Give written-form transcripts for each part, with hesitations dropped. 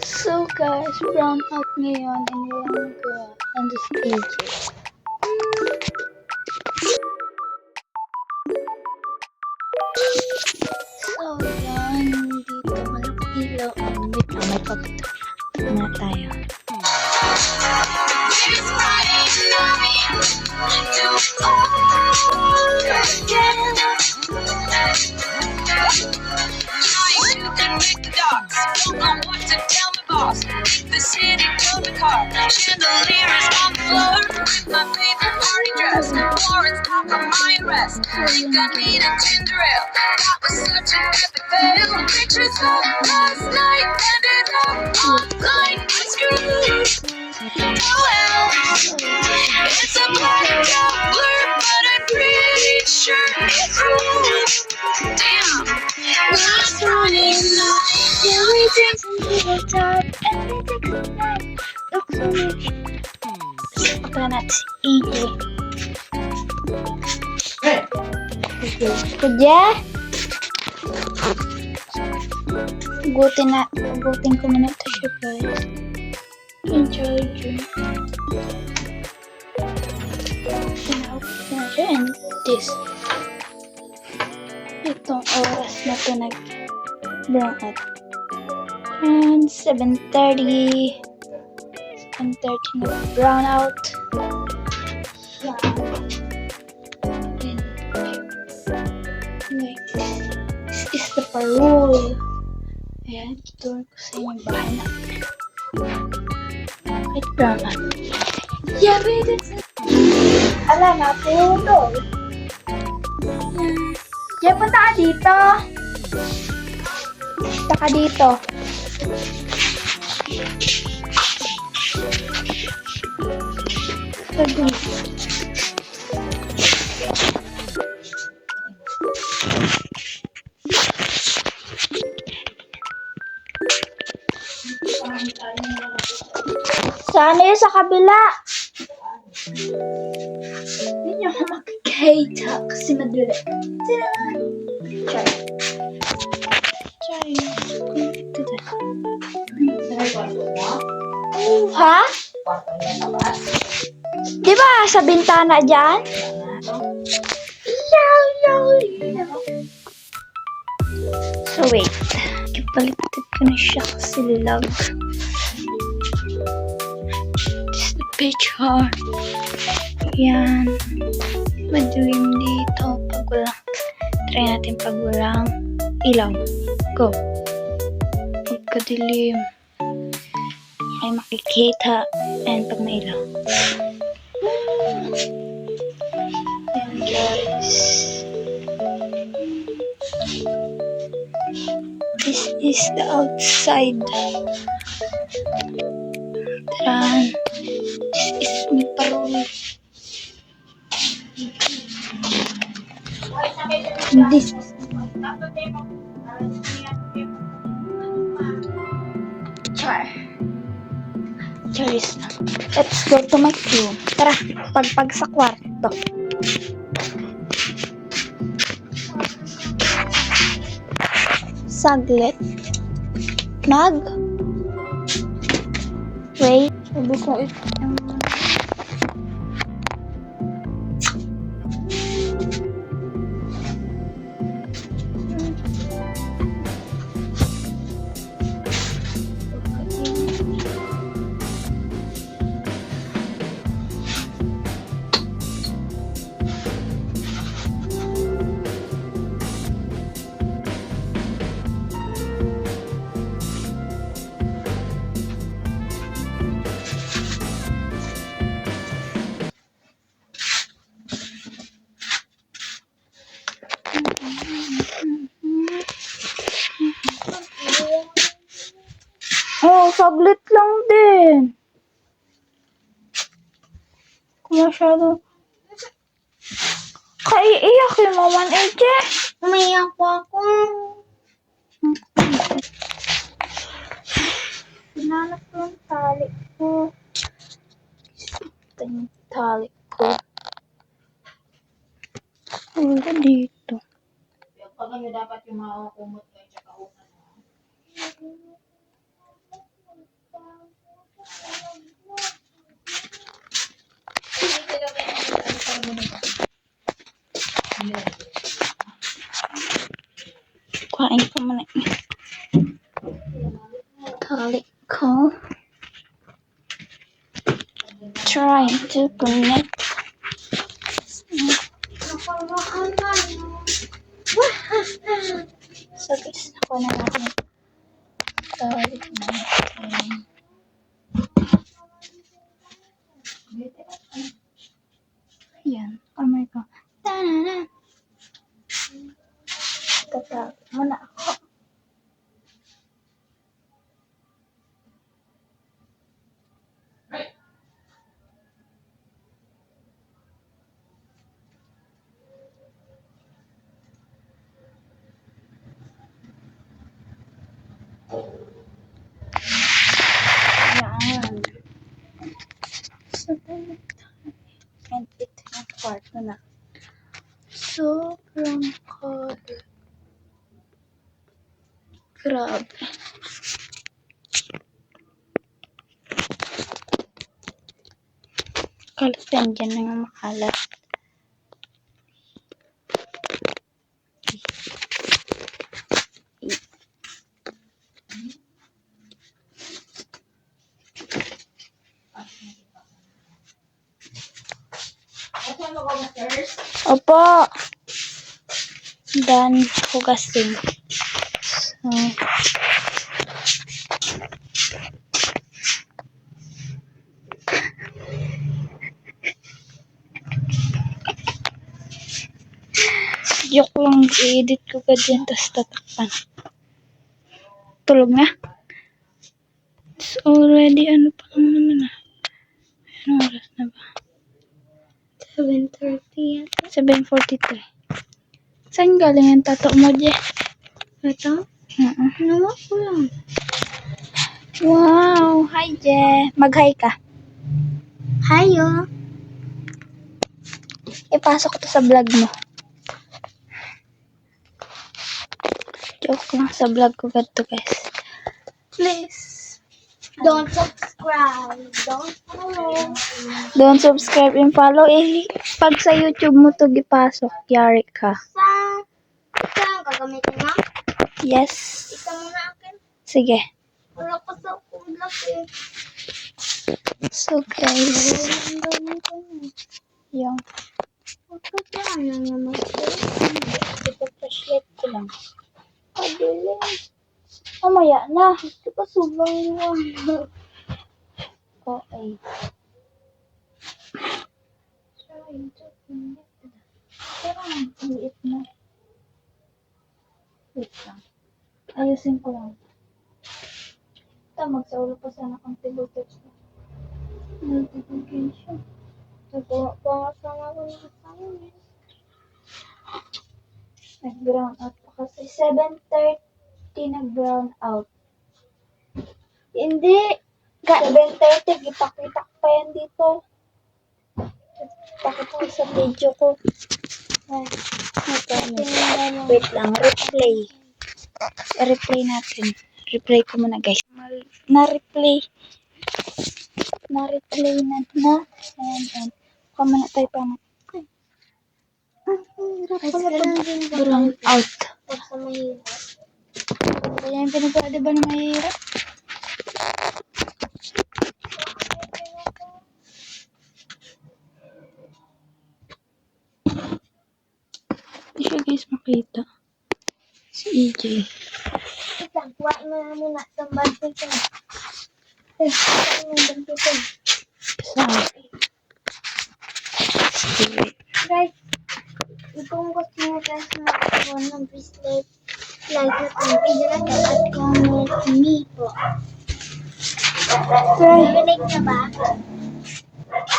So guys, brown out ngayon and walang gawa on the stages. So yan, dito walang ilaw. Wait lang, may pagkita na tayo. The city drove a car, chandeliers on the floor. My favorite party dress, Lawrence top of my arrest. Think I need a ginger ale. That was such an epic fail. Pictures of last night ended up online. I screwed. Oh well, it's a blacked out blur, but I'm pretty sure it's true. Damn, last Friday night. Everything's a little tight, everything's nice. Looks so rich. Punta natin si EJ. Kuya? Gutin ko muna ito siya guys. Enjoy yun. Tinawag ko na siya and this. Itong oras na ito nag-brown out. And 7:30 nag-brown out. Yeah. Like this is the parole. Ayan, tutuloy ko sa inyong bahay natin. Kahit brown out. Yeah, baby! Ala, napulol. Diyan, punta ka dito. Punta ka dito. Pagod. Sana yun sa kabila. Hindi niyo ako makikita kasi madali. Try. Connected. Ha? Di ba sa bintana dyan? So wait. Ipaliktad ko na siya kasi lag. This is the picture. Yan. Madilim dito pag walang. Try natin pag walang ilaw. Go. Pagkadilim. Ay makikita. And pag may ilaw. Yan guys. This is the outside. Tara. This is my parole. This is char. Charis na. Let's go to my room. Tara, pagpag sa kwarto. Saglit. Wait. Sabi ko ito. Oh, saglit lang din. Kung masyado. Kaiiyak yung Maman AJ. Umiyak po ako. Pinanap ko yung tali ko. Ito yung tali ko. Ano ba dito? Pag ano dapat yung mga kumot kayo tsaka unan. Calico. Trying to connect. So guys, nakuha na natin. Balik natin. Ayan. Kamay ko. Ta-da-da. Tatawag muna ako. Ayan. So, balik tayo. And ito yung kwarto na. Sobrang cold. Grabe. Kalat yan dyan na nga makalat. Opo. Dan hugasin. So, joke lang, i-edit ko ka dyan, tapos tatakpan. Tulog na? It's already, ano pa lang naman ah. Anong oras na ba? 7:30 yata. 7:43. Saan galing yung tato mo, Je? Tato? Nawa ko lang. Wow! Hi, Je. Mag-hi ka. Hiyo. Ipasok ko to sa vlog mo. Joke lang, sa vlog ko ganito, guys. Please. Don't subscribe. Don't follow. Don't subscribe and follow. Eh, pag sa YouTube mo to gipasok, yari ka. Saan gagamitin mo? Yes. Ikaw muna akin. Sige. Wala ko sa kulak eh. So, guys. Yung Bakit na ayaw niya ipag-flashlight ko lang. Pabilis. Mamaya na. Ito pa subang mo. Okay. Trying to connect. Pero ang liit na. Wait lang. Ayusin ko lang. Ito, magsaulo pa sana kang tibutits na. Notification. Nagawa pa nga sana ako ng assignment. Nag-brown out pa kasi. 7:30 nag-brown out. Hindi. 7:30, ipakita ko pa yan dito. Ipakita ko sa video ko. Ay, wait lang, replay. I-replay natin. Replay ko muna, guys. Na-replay na. And. Kama na tayo pa. Brown out. Sa mahirap. Kaya yung pinagawa, diba na mahirap? Hindi siya, guys, makita. Si EJ. Kuha na muna sa bandit ko. Saan yung bandit ko? Sa Guys, kung gusto nyo guys magkaroon ng bracelet, like natin video natin at comment me po. Narinig na ba?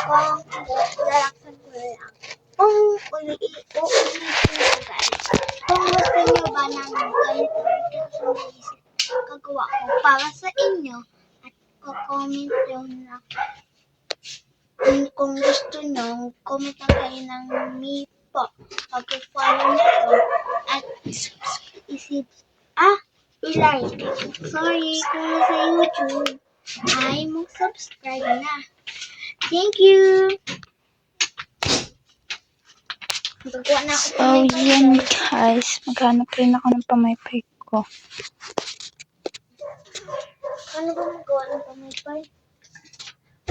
Kung lalaksan ko lang. Kung uulitin ko guys. Kung gusto nyo ba ng ganito gagawa ko para sa inyo at comment nyo na kung gusto nyo, comment lang kayo ng me po. Pag-follow nyo po at i-like. Sorry, kung nasa YouTube, ay mag-subscribe na. Thank you! Magagawa na ako So, yun, guys. Maghanap rin ako ng pamaypay ko. Paano ba magawa ng pamaypay?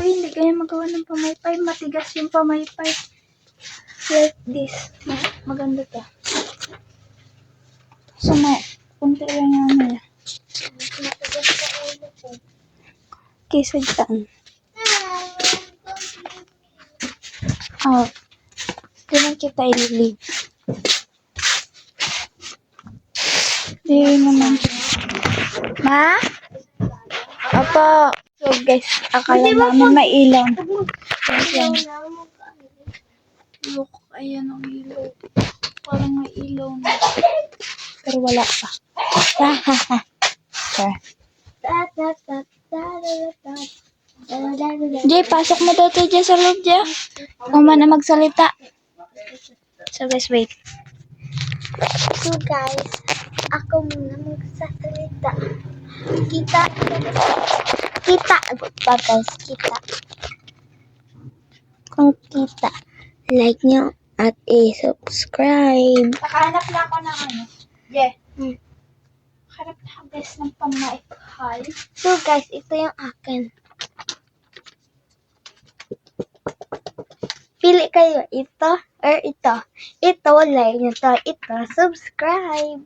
Uy, hindi kaya magawa ng pamaypay. Matigas yung pamaypay. Like this. Maganda to. So, kunti lang yung ano yan. Matagas sa ulo ko. Kaysa dyan. Oh. Ganun kita ililib. Di naman. Ma? Opo. So guys, akala namin may ilaw. Ayan. Look, ayan ang ilaw. Parang may ilaw na. Pero wala pa. Sure. Jay, pasok mo daw to dyan sa loob dyan. Kung man na magsalita. So guys, wait. So guys, ako muna magsasalita. Kita ba guys, kita. Kung kita, like nyo at i-subscribe. Nakahanap na ako ng ano. Yeah. Hanap na ako guys ng pamaypay. So guys, ito yung akin. Pili kayo, ito or ito. Ito, like nyo to. Ito, subscribe.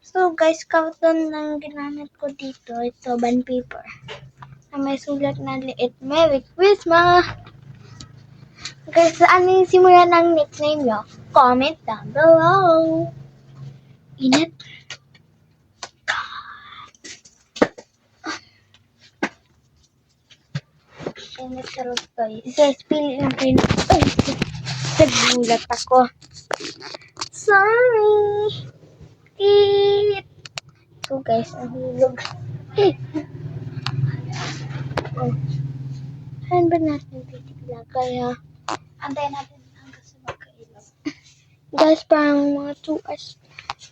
So guys, carton lang ginamit ko dito. Ito, bond paper. Na may sulat na liit. Merry Christmas! Guys, ano yung simula ng nickname nyo? Comment down below. Init. Init sarap guys. Guys, pili lang kayo. Ay, nagulat ako. Sorry. Eat. So guys, ang hulog. Oh. Saan ba natin titigla? Kaya, Antayin natin hanggang sa magkailaw. guys, parang mga 2 hours,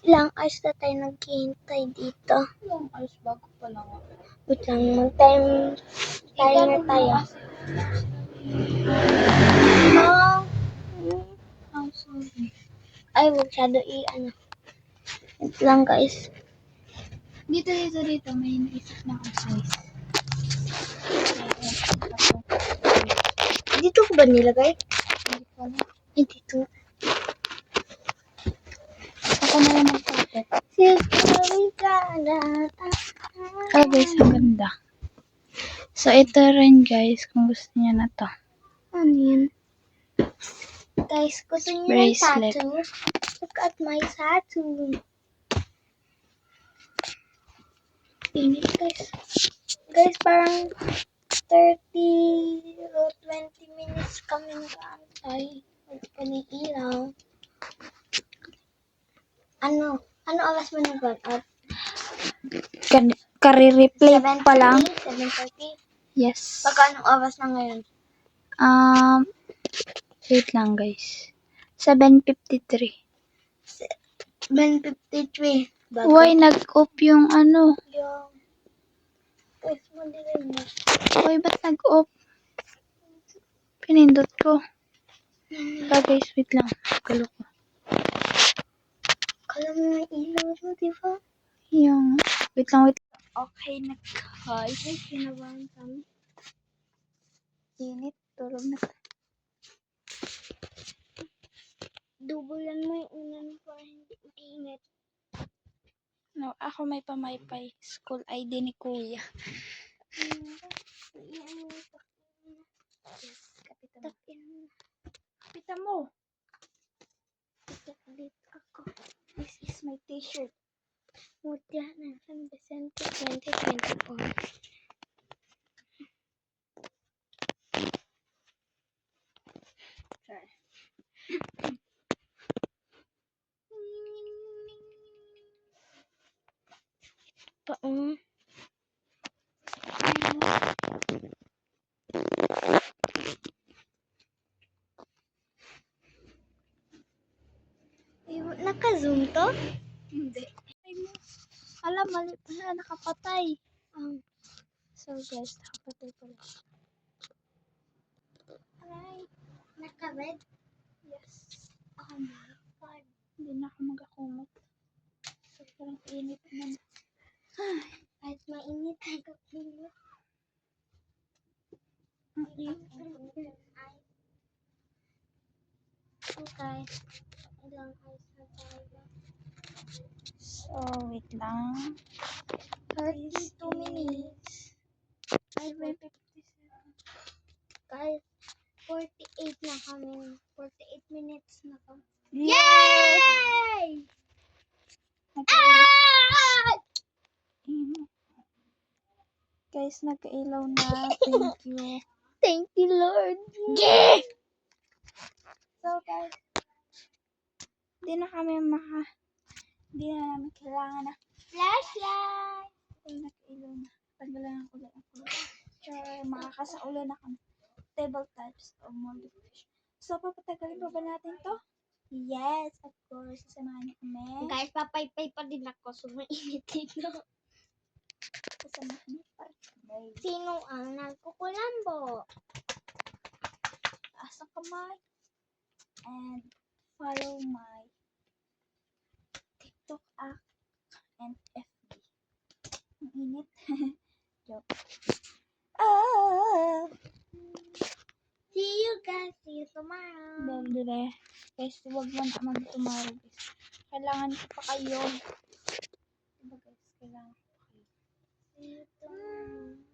ilang hours na tayo naghihintay dito. Ilang hours bago pa lang ako. Wait lang, mag-time na tayo. Oh. I'm sorry. Ay, masyado ano. Wait lang guys. Dito. May naisip na akong choice. Dito ko ba nilagay? Hindi ko alam. Ay, dito. Ako na lang magpapit. Ah guys, ang ganda. So ito rin guys, kung gusto niya na to. Ano yun? Guys, gusto niyo ng Bracelet. tattoo? Look at my tattoo. Init guys. Guys, parang 30 o 20 minutes kami nag-aantay. Hindi pa ni ilaw. Ano oras mo nag-on out? Kari-replay pa lang. 7:30? Yes. Baka anong oras na ngayon? Wait lang guys. 7:53. 7:53. Why nag-off yung ano? Yung... Guys, madilim na. Why ba't nag-off? Pinindot ko. Guys, wait lang. Kalo ko. Kala mo may ilaw mo, di ba? Yung... Wait lang. Okay, nag-hi. Ay, kinabahan kami. Init. Tulog na. Dubulan mo yung unan para hindi mainit. No, ako may pamaypay. School ID ni Kuya. Yes, kapitan mo. Kapitan mo. Dito ako. This is my t-shirt. Mutya na San Vicente 2024. Sorry. Paong. Naka-zoom to? Hindi. Ay mo. Alam, mali pala. Nakapatay. So guys, nakapatay pala. Aray. Naka-red? Yes. Oh my God. Hindi na ako magakumot. So parang init na. Kahit mainit ang kapilo. Okay. Ilang ice na tayo? So, wait lang. 32 minutes. Ay, may 57. Guys, 48 na kami. 48 minutes na kami. Yay! Guys, nagkailaw na. Thank you. Thank you, Lord. So, guys, hindi na namin kailangan na Flashlight! ay nagkailaw na. Tagalan ang kulay ang kulay. Kaya makakasaula na kami. Table types of multiplication. So, papatagalin pa ba natin to? Yes, of course. Sasamahan niyo kami. Guys, papaypay pa din ako. So, mainit dito. Sasamahan niyo pa rin kami. Sino ang nagkukulambo? Taas ang kamay. And follow my TikTok app and FB. Ang init. Joke. See you guys. See you tomorrow. Dali. Guys, huwag mo na mag-tomorrow, guys. Kailangan ko pa kayo. Diba, guys? Kailangan ko pa kayo. See you tomorrow.